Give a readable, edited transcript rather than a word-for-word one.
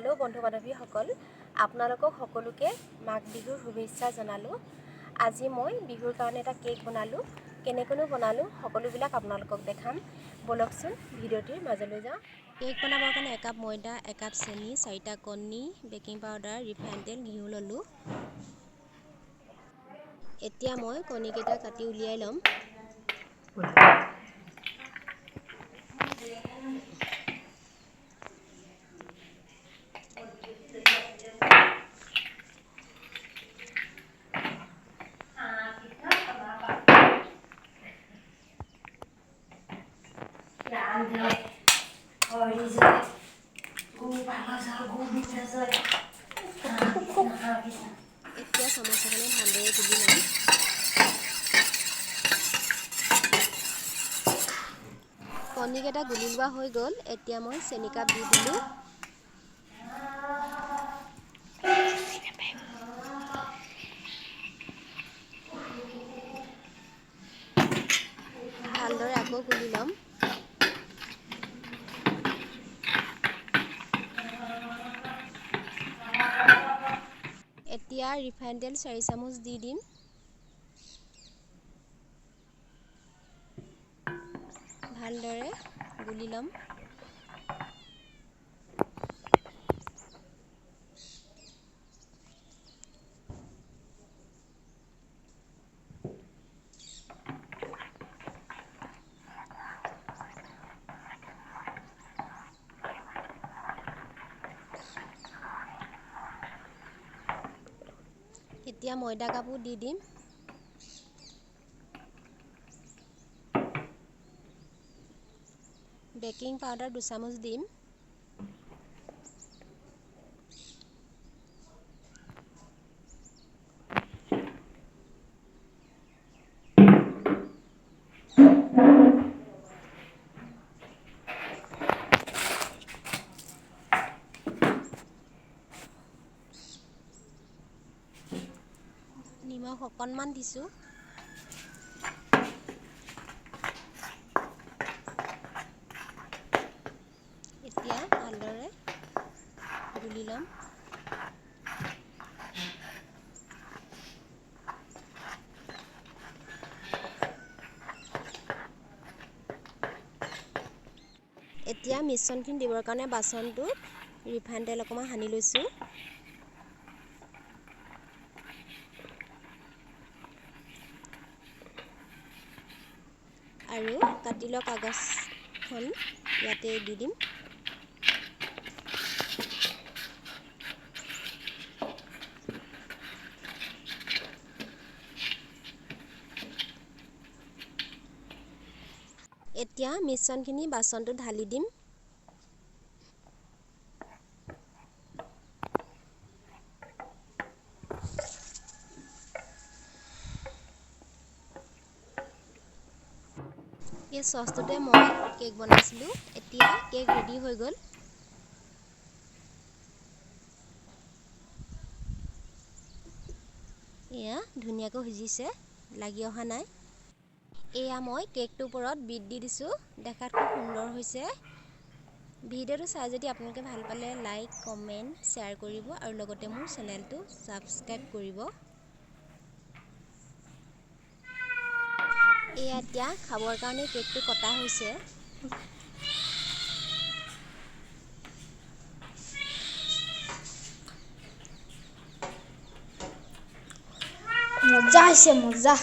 Hello' বন্ধু বান্ধৱীসকল, আপোনালোকক সকলোকে মাঘ বিহুৰ শুভেচ্ছা জনালোঁ। আজি মই বিহুৰ কাৰণে এটা কেক বনালোঁ। কেনেকৈনো বনালোঁ সকলোবিলাক আপোনালোকক দেখাম। ব'লকচোন ভিডিঅ'টিৰ মাজলৈ যাওঁ। কেক বনাবৰ কাৰণে 1 কাপ ময়দা, 1 কাপ চেনি, 4টা কণী, বেকিং পাউডাৰ, ৰিফাইন তেল, ঘিউ ল'লোঁ। এতিয়া মই কণীকেইটা কাটি উলিয়াই ল'ম। এতিয়া চামুচেৰে ভালদৰে গুলি ল'ম। কণীকেইটা গুলি লোৱা হৈ গ'ল। এতিয়া মই চেনি কাপ দি দিলোঁ। ভালদৰে আকৌ গুলি ল'ম। এতিয়া ৰিফাইন তেল 4 চামুচ দি দিম। ভালদৰে গুলি ল'ম। এতিয়া ময়দা কাপো দি দিম। বেকিং পাউডাৰ 2 চামুচ দিম। নিমখ অকণমান দিছোঁ। এতিয়া ভালদৰে গুলি ল'ম। এতিয়া মিশ্ৰণখিনি দিবৰ কাৰণে বাচনটোত ৰিফাইন তেল অকণমান সানি লৈছোঁ। আৰু কাটি লোৱা কাগজখন ইয়াতে দি দিম। এতিয়া মিশ্ৰণখিনি বাচনটোত ঢালি দিম। এই চচটোতে মই কেক বনাইছিলোঁ। এতিয়া কেক ৰেডি হৈ গ'ল। এয়া ধুনীয়াকৈ সিজিছে, লাগি অহা নাই। এয়া মই কেকটোৰ ওপৰত বিট দি দিছোঁ। দেখাত খুব সুন্দৰ হৈছে। ভিডিঅ'টো চাই যদি আপোনালোকে ভাল পালে লাইক, কমেণ্ট, শ্বেয়াৰ কৰিব আৰু লগতে মোৰ চেনেলটো ছাবস্ক্ৰাইব কৰিব। এয়া এতিয়া খাবৰ কাৰণে কেকটো কটা হৈছে। মজা হৈছে, মজা।